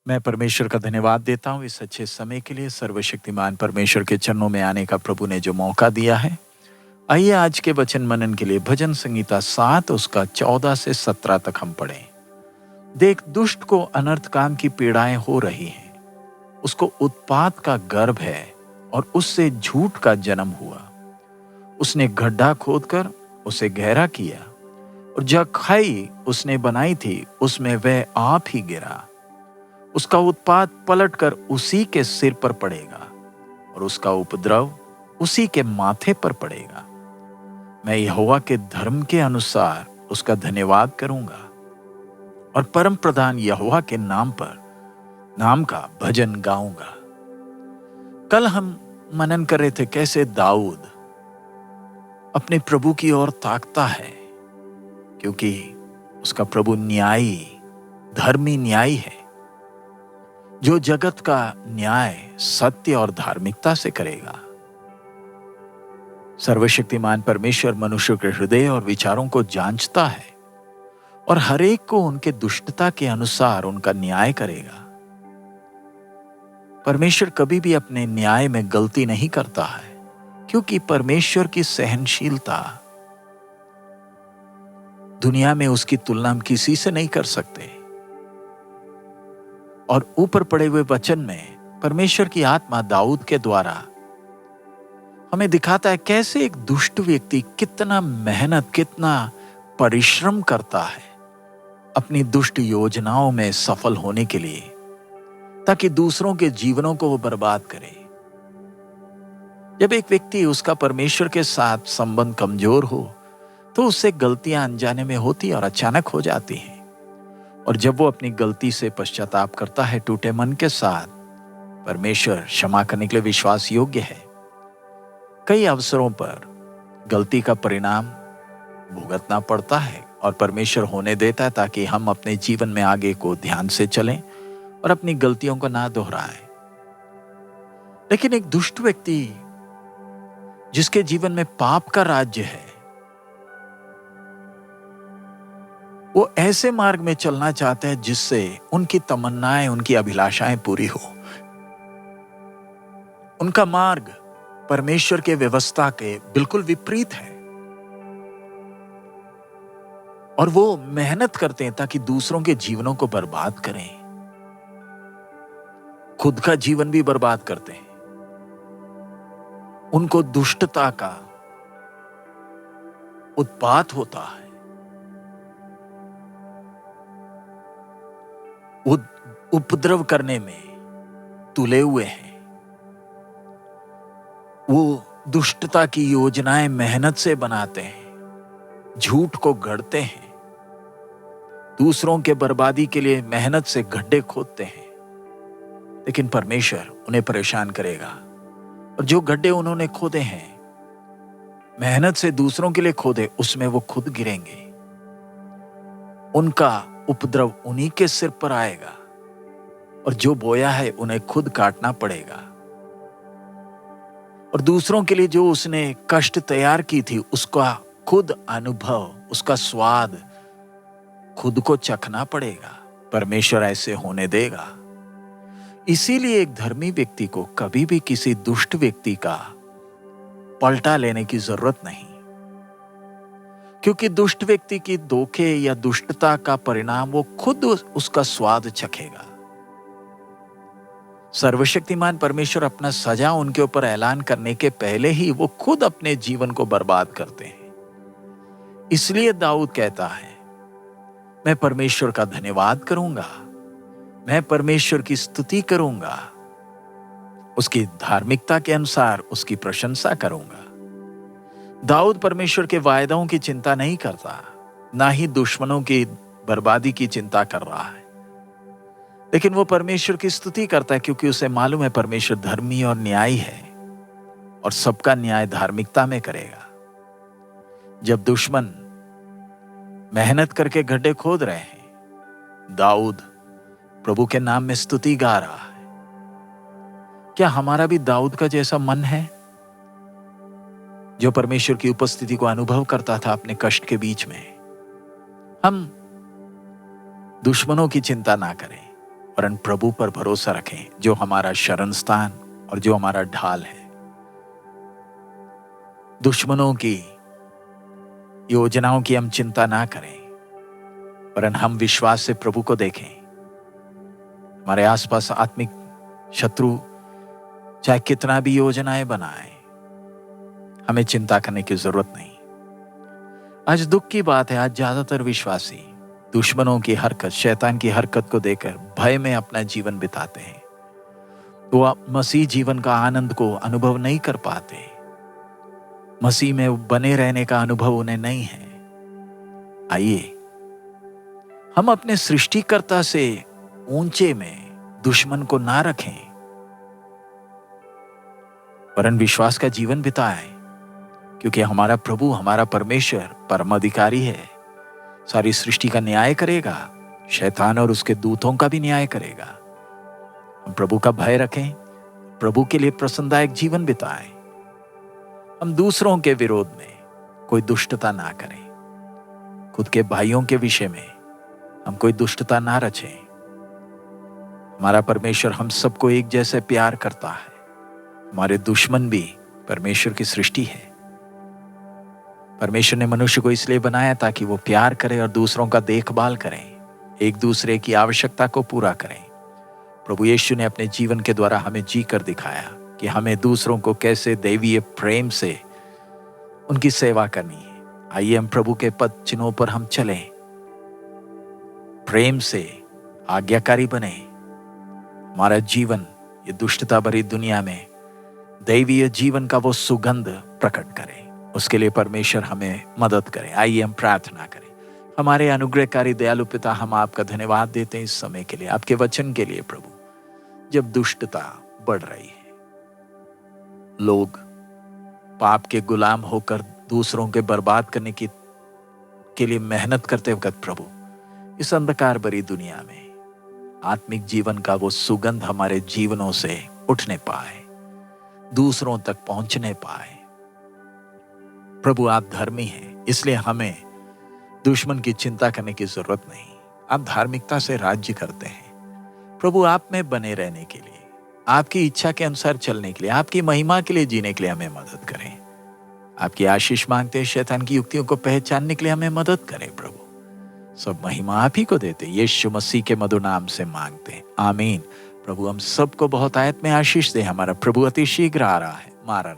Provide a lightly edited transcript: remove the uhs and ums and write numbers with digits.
मैं परमेश्वर का धन्यवाद देता हूँ इस अच्छे समय के लिए। सर्वशक्तिमान परमेश्वर के चरणों में आने का प्रभु ने जो मौका दिया है। आइए आज के वचन मनन के लिए भजन संहिता 7 उसका 14 से 17 तक हम पढ़ें। देख, दुष्ट को अनर्थ काम की पीड़ाएं हो रही हैं। उसको उत्पात का गर्भ है और उससे झूठ का जन्म हुआ। उसने गड्ढा खोदकर उसे गहरा किया और जो खाई उसने बनाई थी उसमें वह आप ही गिरा। उसका उत्पात पलटकर उसी के सिर पर पड़ेगा और उसका उपद्रव उसी के माथे पर पड़ेगा। मैं यहोवा के धर्म के अनुसार उसका धन्यवाद करूंगा और परम प्रधान यहोवा के नाम का भजन गाऊंगा। कल हम मनन कर रहे थे कैसे दाऊद अपने प्रभु की ओर ताकता है, क्योंकि उसका प्रभु न्यायी धर्मी न्यायी है, जो जगत का न्याय सत्य और धार्मिकता से करेगा। सर्वशक्तिमान परमेश्वर मनुष्य के हृदय और विचारों को जांचता है और हर एक को उनके दुष्टता के अनुसार उनका न्याय करेगा। परमेश्वर कभी भी अपने न्याय में गलती नहीं करता है, क्योंकि परमेश्वर की सहनशीलता दुनिया में उसकी तुलना हम किसी से नहीं कर सकते। और ऊपर पड़े हुए वचन में परमेश्वर की आत्मा दाऊद के द्वारा हमें दिखाता है कैसे एक दुष्ट व्यक्ति कितना मेहनत कितना परिश्रम करता है अपनी दुष्ट योजनाओं में सफल होने के लिए, ताकि दूसरों के जीवनों को वो बर्बाद करे। जब एक व्यक्ति उसका परमेश्वर के साथ संबंध कमजोर हो तो उससे गलतियां अनजाने में होती और अचानक हो जाती हैं। और जब वो अपनी गलती से पश्चाताप करता है टूटे मन के साथ, परमेश्वर क्षमा करने के लिए विश्वास योग्य है। कई अवसरों पर गलती का परिणाम भुगतना पड़ता है और परमेश्वर होने देता है ताकि हम अपने जीवन में आगे को ध्यान से चलें और अपनी गलतियों को ना दोहराएं। लेकिन एक दुष्ट व्यक्ति जिसके जीवन में पाप का राज्य है, वो ऐसे मार्ग में चलना चाहते हैं जिससे उनकी तमन्नाएं उनकी अभिलाषाएं पूरी हो। उनका मार्ग परमेश्वर के व्यवस्था के बिल्कुल विपरीत है और वो मेहनत करते हैं ताकि दूसरों के जीवनों को बर्बाद करें, खुद का जीवन भी बर्बाद करते हैं। उनको दुष्टता का उत्पात होता है, उपद्रव करने में तुले हुए हैं। वो दुष्टता की योजनाएं मेहनत से बनाते हैं, झूठ को गढ़ते हैं, दूसरों के बर्बादी के लिए मेहनत से गड्ढे खोदते हैं। लेकिन परमेश्वर उन्हें परेशान करेगा और जो गड्ढे उन्होंने खोदे हैं मेहनत से दूसरों के लिए खोदे, उसमें वो खुद गिरेंगे। उनका उपद्रव उन्हीं के सिर पर आएगा और जो बोया है उन्हें खुद काटना पड़ेगा। और दूसरों के लिए जो उसने कष्ट तैयार की थी उसका खुद अनुभव, उसका स्वाद खुद को चखना पड़ेगा। परमेश्वर ऐसे होने देगा। इसीलिए एक धर्मी व्यक्ति को कभी भी किसी दुष्ट व्यक्ति का पलटा लेने की जरूरत नहीं, क्योंकि दुष्ट व्यक्ति की धोखे या दुष्टता का परिणाम वो खुद उसका स्वाद चखेगा। सर्वशक्तिमान परमेश्वर अपना सजा उनके ऊपर ऐलान करने के पहले ही वो खुद अपने जीवन को बर्बाद करते हैं। इसलिए दाऊद कहता है, मैं परमेश्वर का धन्यवाद करूंगा, मैं परमेश्वर की स्तुति करूंगा, उसकी धार्मिकता के अनुसार उसकी प्रशंसा करूंगा। दाऊद परमेश्वर के वायदों की चिंता नहीं करता, ना ही दुश्मनों की बर्बादी की चिंता कर रहा है, लेकिन वो परमेश्वर की स्तुति करता है क्योंकि उसे मालूम है परमेश्वर धर्मी और न्यायी है और सबका न्याय धार्मिकता में करेगा। जब दुश्मन मेहनत करके गड्ढे खोद रहे हैं, दाऊद प्रभु के नाम में स्तुति गा रहा है। क्या हमारा भी दाऊद का जैसा मन है, जो परमेश्वर की उपस्थिति को अनुभव करता था अपने कष्ट के बीच में? हम दुश्मनों की चिंता ना करें, वरन प्रभु पर भरोसा रखें, जो हमारा शरण स्थान और जो हमारा ढाल है। दुश्मनों की योजनाओं की हम चिंता ना करें, वरन हम विश्वास से प्रभु को देखें। हमारे आसपास आत्मिक शत्रु चाहे कितना भी योजनाएं बनाए, हमें चिंता करने की जरूरत नहीं। आज दुख की बात है, आज ज्यादातर विश्वासी दुश्मनों की हरकत, शैतान की हरकत को देखकर भय में अपना जीवन बिताते हैं। वो मसीह जीवन का आनंद को अनुभव नहीं कर पाते। मसीह में बने रहने का अनुभव उन्हें नहीं है। आइए हम अपने सृष्टिकर्ता से ऊंचे में दुश्मन को ना रखें, वरन विश्वास का जीवन बिताएं, क्योंकि हमारा प्रभु, हमारा परमेश्वर परम अधिकारी है। सारी सृष्टि का न्याय करेगा, शैतान और उसके दूतों का भी न्याय करेगा। हम प्रभु का भय रखें, प्रभु के लिए प्रसन्नदायक जीवन बिताएं। हम दूसरों के विरोध में कोई दुष्टता ना करें। खुद के भाइयों के विषय में हम कोई दुष्टता ना रचें। हमारा परमेश्वर हम सबको एक जैसे प्यार करता है। हमारे दुश्मन भी परमेश्वर की सृष्टि है। परमेश्वर ने मनुष्य को इसलिए बनाया ताकि वो प्यार करे और दूसरों का देखभाल करें, एक दूसरे की आवश्यकता को पूरा करें। प्रभु यीशु ने अपने जीवन के द्वारा हमें जी कर दिखाया कि हमें दूसरों को कैसे दैवीय प्रेम से उनकी सेवा करनी है। आइए हम प्रभु के पद चिन्हों पर हम चलें, प्रेम से आज्ञाकारी बने। हमारा जीवन ये दुष्टता भरी दुनिया में दैवीय जीवन का वो सुगंध प्रकट करे। उसके लिए परमेश्वर हमें मदद करे। आइए हम प्रार्थना करें। हमारे अनुग्रहकारी दयालु पिता, हम आपका धन्यवाद देते हैं इस समय के लिए, आपके वचन के लिए। प्रभु, जब दुष्टता बढ़ रही है, लोग पाप के गुलाम होकर दूसरों के बर्बाद करने के लिए मेहनत करते वक्त, प्रभु इस अंधकार भरी दुनिया में आत्मिक जीवन का वो सुगंध हमारे जीवनों से उठने पाए, दूसरों तक पहुंचने पाए। प्रभु, आप धर्मी हैं, इसलिए हमें दुश्मन की चिंता करने की जरूरत नहीं। आप धार्मिकता से राज्य करते हैं। प्रभु, आप में बने रहने के लिए, आपकी इच्छा के अनुसार चलने के लिए, आपकी महिमा के लिए जीने के लिए हमें मदद करें। आपकी आशीष मांगते हैं, शैतान की युक्तियों को पहचानने के लिए हमें मदद करें। प्रभु, सब महिमा आप ही को देते, यीशु मसीह के मधुर नाम से मांगते हैं, आमीन। प्रभु, हम सबको बहुत आयत में आशीष दे। हमारा प्रभु अति शीघ्र आ रहा है। मारा